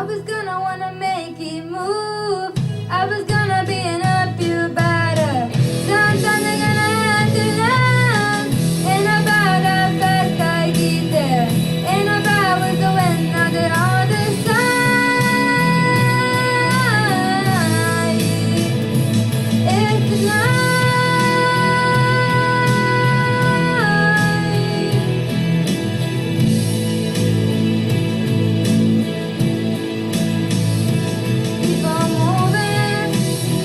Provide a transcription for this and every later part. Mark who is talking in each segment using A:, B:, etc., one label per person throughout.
A: was gonna wanna make it move. I was gonna be an up you better. Sometimes I'm gonna have to learn. Ain't about how fast I get there. Ain't about what's the wind on the other side. It's the night. Keep on moving,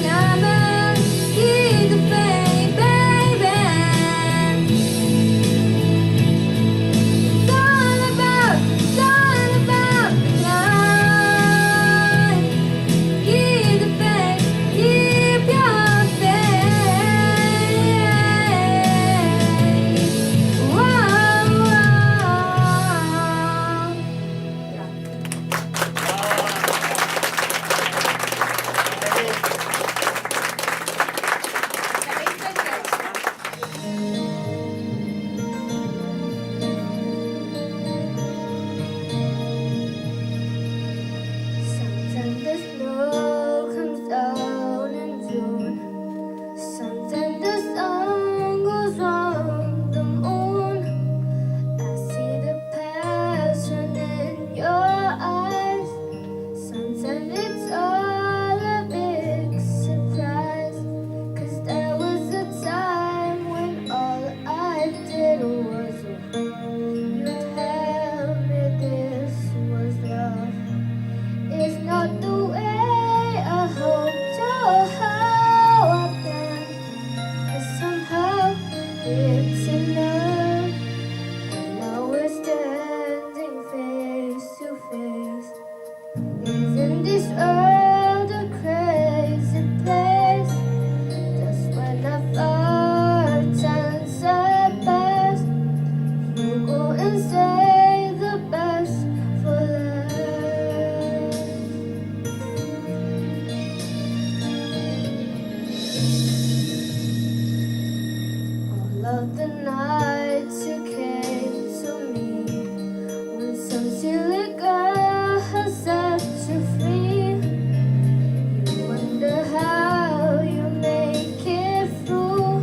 A: climbing, keep the faith, baby. It's all about the night. Keep the faith, keep your faith. Whoa, Sometimes the snow comes down in June. Sometimes the sun goes round the moon. I see the passion in your eyes. Sometimes it's all a big surprise. 'Cause there was a time when all I did was you tell me this was love. It's not the way I hoped or how I planned, but somehow it's enough. Now we're standing face to face. Isn't this world a crazy place? Just when I thought times are best, you go and say the best for last. All of the nights you came to me, when some silly girl has set you free. You wonder how you make it through.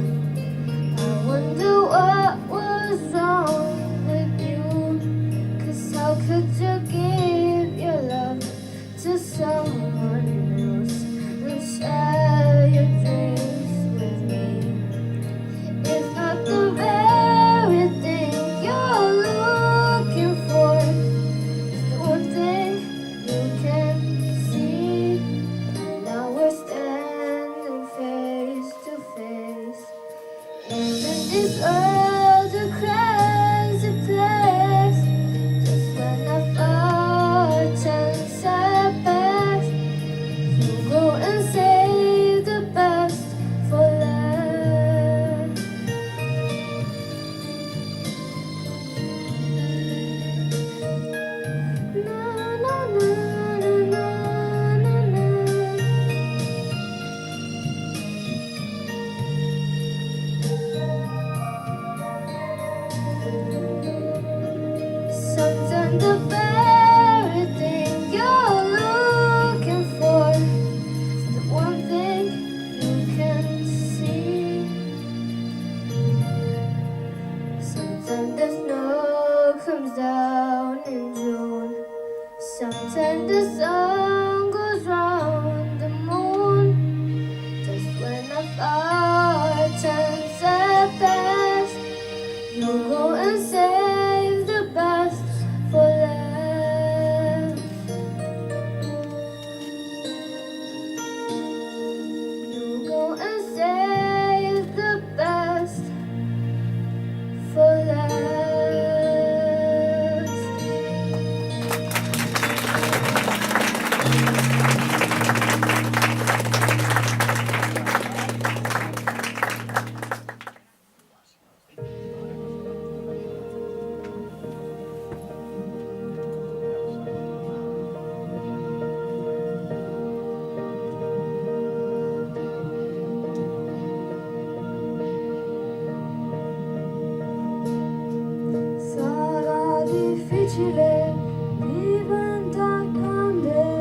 A: I wonder what was wrong with you. 'Cause how could you give your love to someone else and share your dreams with me? It's not the very thing you're looking for. It's the one thing you can see. Now we're standing face to face. Isn't this world a crazy place? Just when I thought times are best, you go and save the best for last. Na na na na na na na. Sometimes the very thing you're looking for is the one thing you can see. Sometimes the snow comes down in June. Sometimes the sun goes round the moon. Just when I thought times are best, you go and save the best for last. You go and save the best for last. Sarà difficile diventare grande.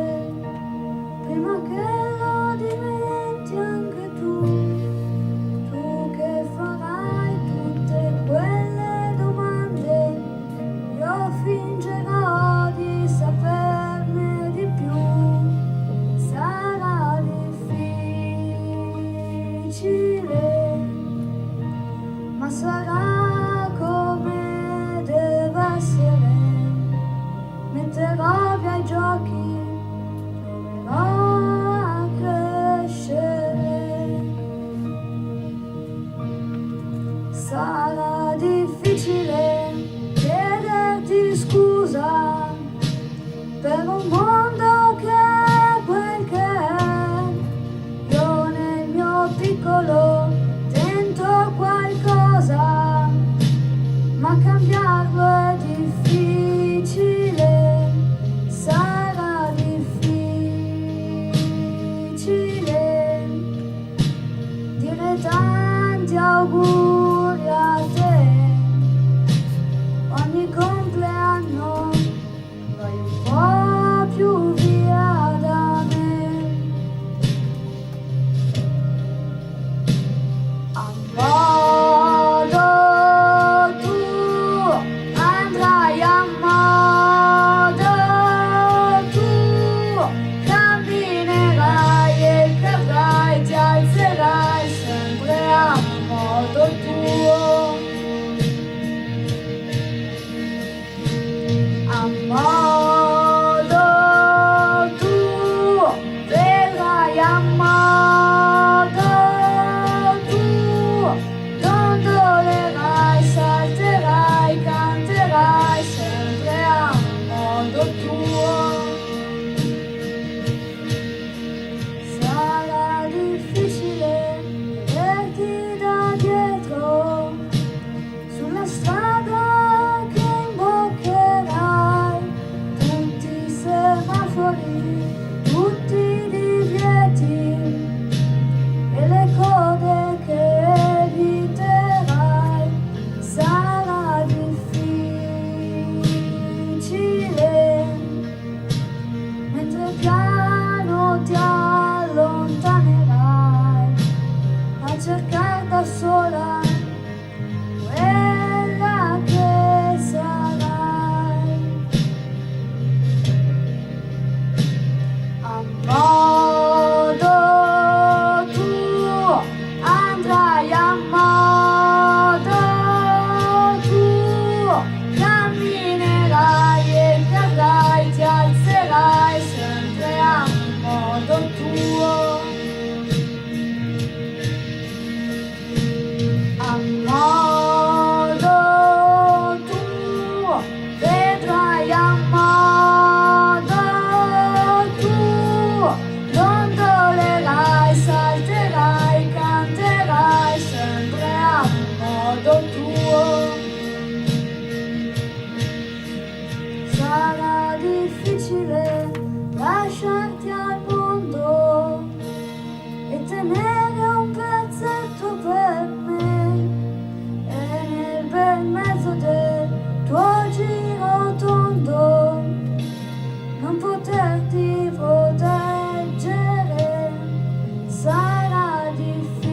A: giochi, proverò a crescere. Sarà difficile chiederti scusa per un mondo che è quel che è. Io nel mio piccolo tento qualcosa, ma cambiarlo è difficile. Sarà difficile dire tanti auguri a te. Ogni compleanno vai un po' più via da me. A modo tu andrai, a modo tu camminerai e cadrai, ti alzerai sempre a modo tuo. A modo tu vedrai, a modo tu dondolerai, salterai, canterai sempre a modo tuo. Sarà difficile vederti da dietro sulla strada che imboccherai, tutti i semafori, tutti i divieti e le code che eviterai. Sarà difficile mentre piano ti allontanerai a cercare da sola quella che sarai. A modo tu andrai, a modo tu camminerai e cadrai, ti alzerai sempre a modo tuo. A modo tu vedrai, a modo tu dondolerai, salterai, canterai sempre a modo tuo. Sarà difficile lasciarti al mondo e tenere un pezzetto per me, e nel bel mezzo del tuo giro tondo non poterti proteggere. Sarà difficile,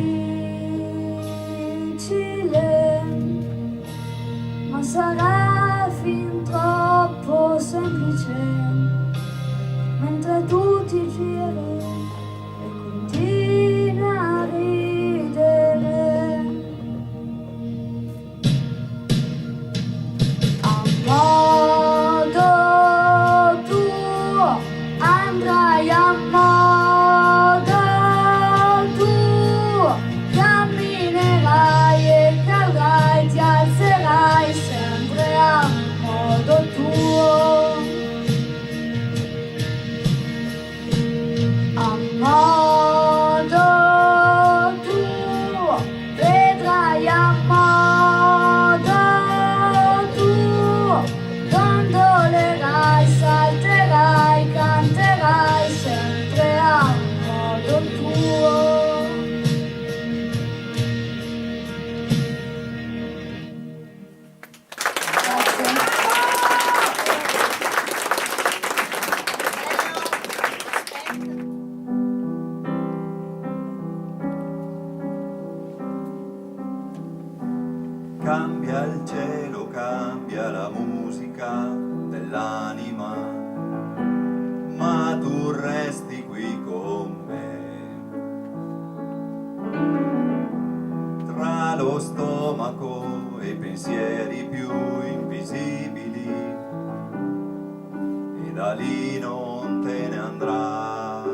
A: ma sarà fin troppo semplice mentre tu ti giri e continui a ridere. A modo tuo andrai, a modo tuo camminerai e cadrai, ti alzerai sempre a modo tuo. A
B: da lì non te ne andrai,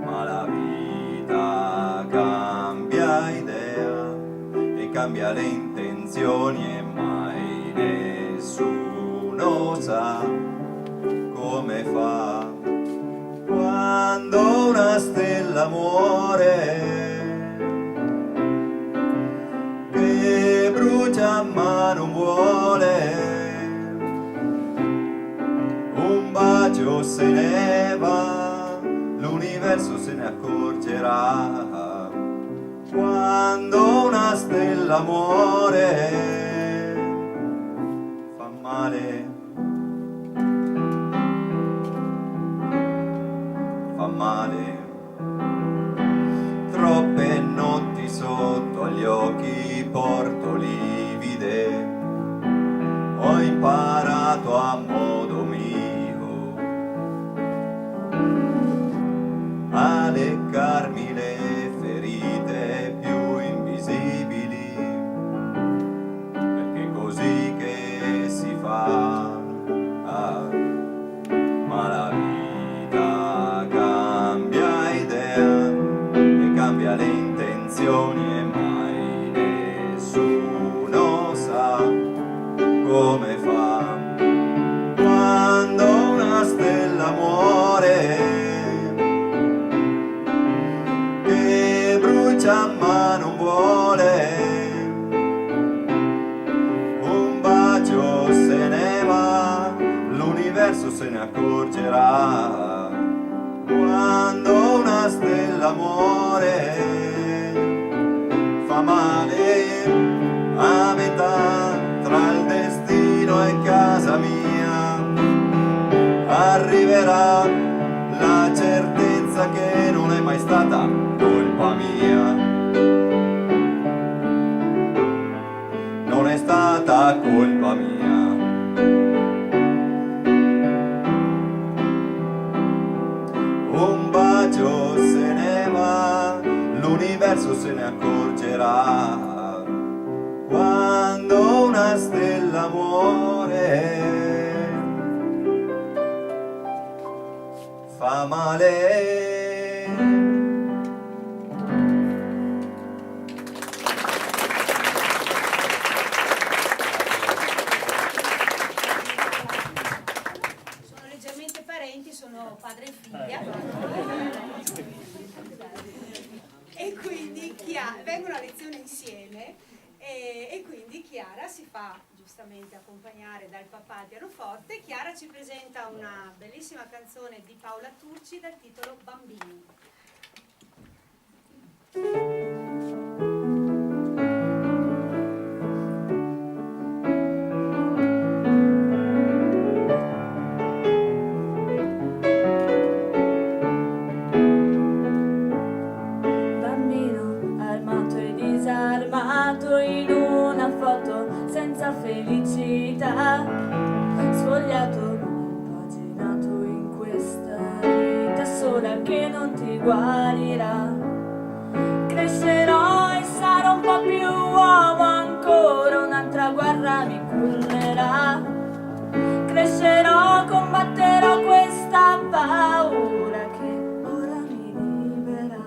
B: ma la vita cambia idea e cambia le intenzioni e mai nessuno sa come fa quando una stella muore, che brucia ma non vuole, un bacio se ne va, l'universo se ne accorgerà, quando una stella muore, fa male. Fa male, troppe notti sotto agli occhi porto livide, ho imparato a modo mio a leccarmi le ferite più invisibili, perché è così che si fa, ma la vita cambia idea e cambia le intenzioni e mai nessuno sa come fa quando una stella muore, che brucia ma non vuole, un bacio se ne va, l'universo se ne accorgerà, quando una stella muore, fa male a metà tra il destino e casa mia, arriverà la certezza che non è mai stata colpa mia, non è stata colpa mia. Un bacio se ne va, l'universo se ne accorgerà, quando una stella muore, fa male.
C: Sono padre e figlia e quindi vengono a lezione insieme e quindi Chiara si fa giustamente accompagnare dal papà al pianoforte. Chiara ci presenta una bellissima canzone di Paola Turci dal titolo Bambini.
D: In una foto senza felicità, sfogliato, impaginato in questa vita sola che non ti guarirà. Crescerò e sarò un po' più uomo ancora, un'altra guerra mi cullerà. Crescerò, combatterò questa paura che ora mi libera.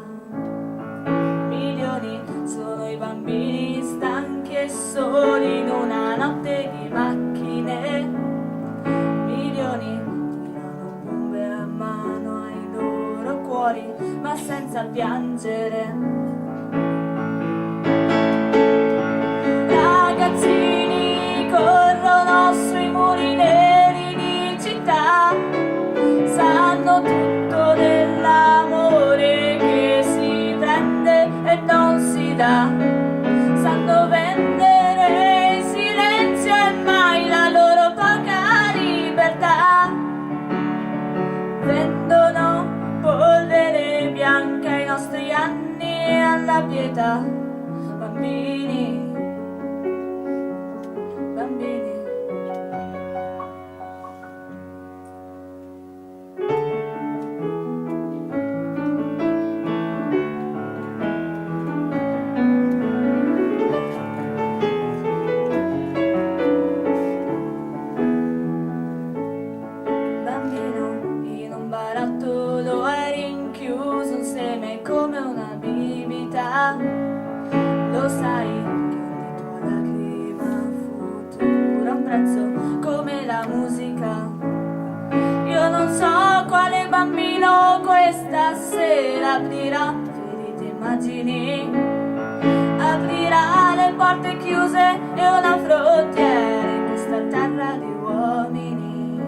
D: Milioni sono i bambini stanchi e soli in una notte di macchine, milioni tirano bombe a mano ai loro cuori ma senza piangere. Ragazzini corrono sui muri neri di città, sanno tutto dell'amore che si prende e non si dà, sanno vendere il silenzio e mai la loro poca libertà, vendono polvere bianca ai nostri anni e alla pietà. Bambini, bambini. prezzo come la musica. Io non so quale bambino questa sera aprirà ferite immagini, aprirà le porte chiuse e una frontiera in questa terra di uomini,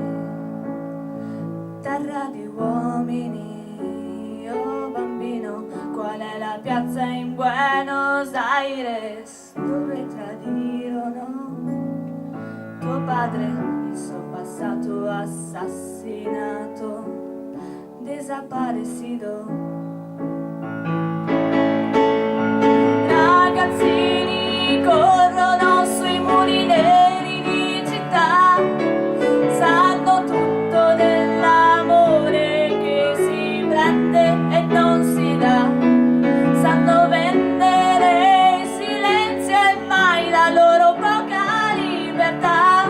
D: terra di uomini. Oh bambino, qual è la piazza in Buenos Aires dove tradirono tuo padre, il suo passato assassinato, desaparecido? Ragazzini corrono sui muri neri di città, sanno tutto dell'amore che si prende e non si dà, sanno vendere il silenzio e mai la loro poca libertà,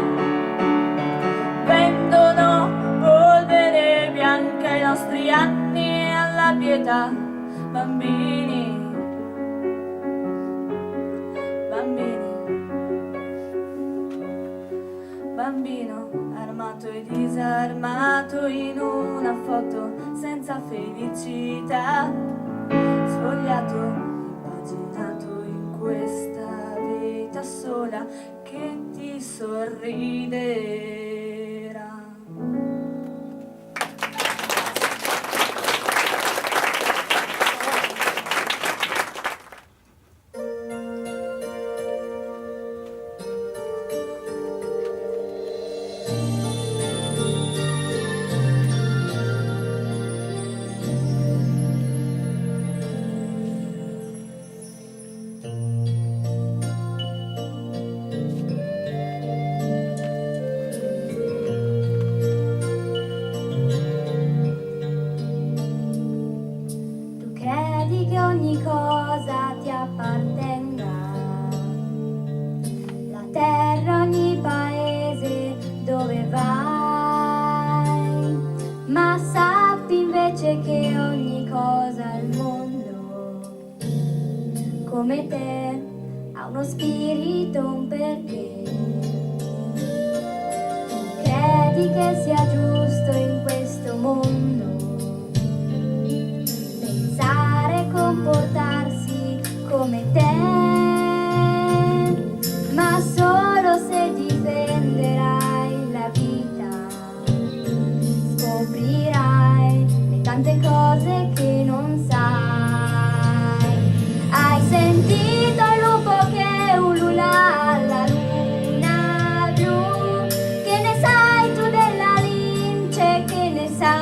D: vendono polvere bianca ai nostri anni e alla pietà. Bambini, bambino armato e disarmato in una foto senza felicità, sfogliato, impaginato in questa vita sola che ti sorriderà.
A: Credi che ogni cosa ti appartenga, la terra, ogni paese dove vai, ma sappi invece che ogni cosa al mondo, come te, ha uno spirito, un perché. Credi che sia giusto in questo mondo comportarsi come te, ma solo se difenderai la vita scoprirai le tante cose che non sai. Hai sentito il lupo che ulula alla luna blu? Che ne sai tu della lince? Che ne sai?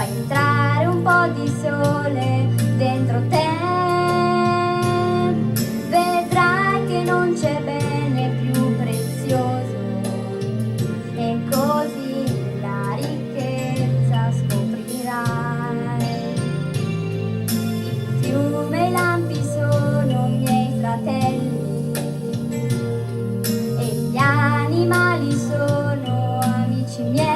A: Entrare un po' di sole dentro te, vedrai che non c'è bene più prezioso e così la ricchezza scoprirai. Il fiume e i lampi sono miei fratelli e gli animali sono amici miei.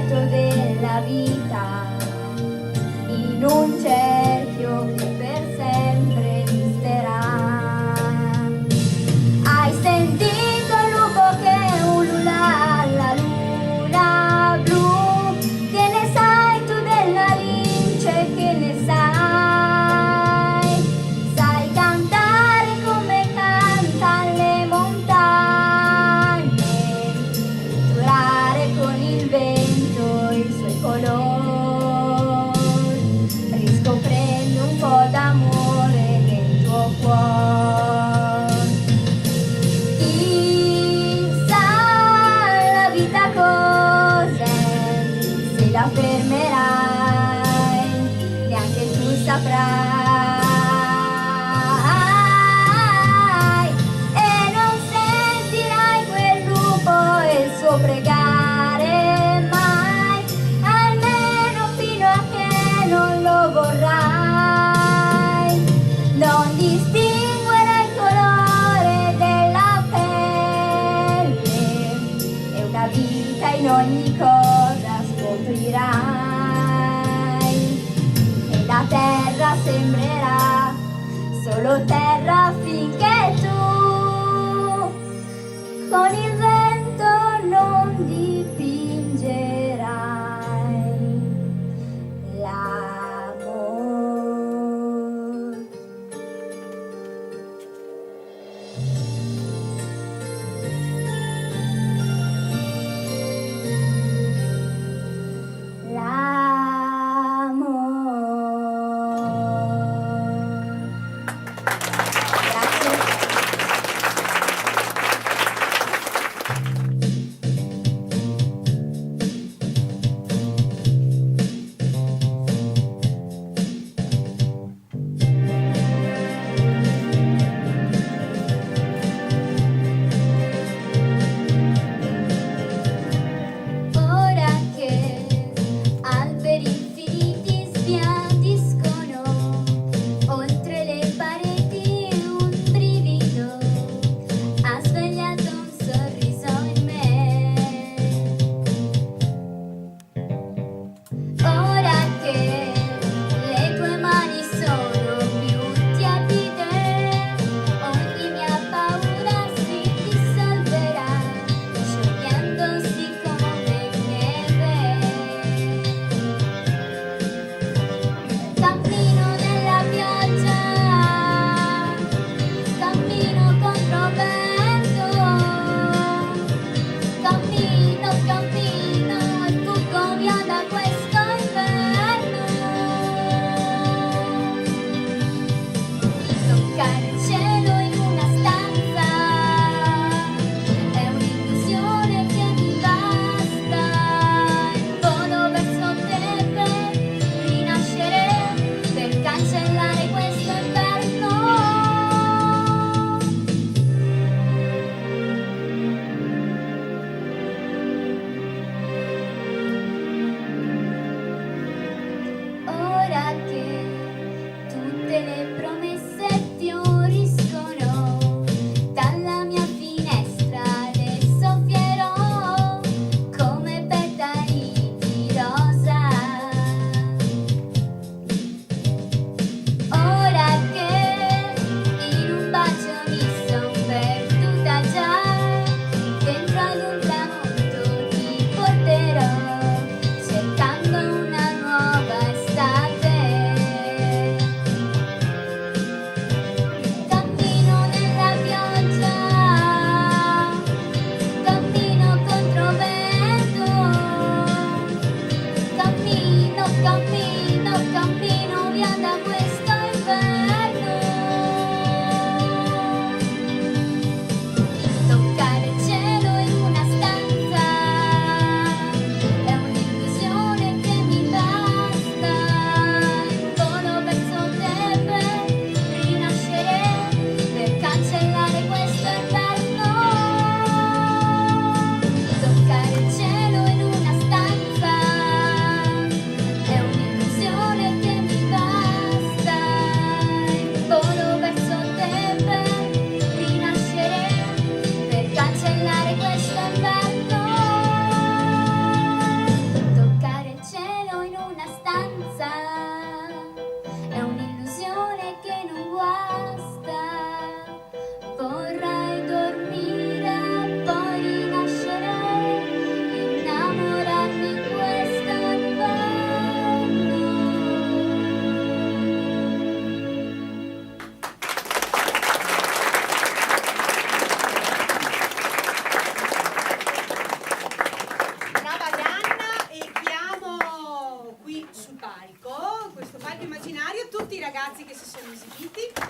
A: Della vita in un cerchio che per sempre resterà. Hai sentito il lupo che ulula alla luna blu? Che ne sai tu della lince? Che ne sai? Sai cantare come cantano le montagne, misurare con il vento i suoi colori, riscoprendo un po' d'amore nel tuo cuore. Chissà la vita cos'è, se la fermerai, neanche tu saprai. E forza in ogni cosa scoprirai, e la terra sembrerà solo terra finché tu con il vento non dipingerai l'amor. Ora che alberi infiniti sbiadiscono oltre le pareti, un brivido ha svegliato un sorriso in me. Ora che le tue mani sono più tiepide, ogni mia paura si dissolverà, sciogliendosi come neve. Cammino nella pioggia, cammino contro vento, cammino, cammino e fuggo via da questo inverno. Toccare il cielo in una stanza è un'illusione che mi basta, e volo verso te per rinascere, per cancellare questo inverno. Ora che tutte le promesse fioriscono dalla mia finestra, le soffierò come petali di rosa. Ora che in un bacio mi son perduta già, dentro ad un tramonto ti porterò, cercando una nuova estate. Cammino nella pioggia, cammino contro vento, cammino, cammino, cammino via da questo inverno. Toccare il cielo in una stanza è un'illusione che mi basta, e volo verso te per rinascere, per cancellare questo inverno. Toccare il cielo in una stanza è un'illusione che mi basta, e volo verso te per rinascere, per cancellare questo inverno. Toccare il cielo in una stanza è un'illusione che non guasta, vorrei dormire e poi rinascere, innamorarmi in questo inverno.
C: Brava Arianna, e chiamo qui sul palco, questo palco immaginario, tutti i ragazzi che si sono esibiti.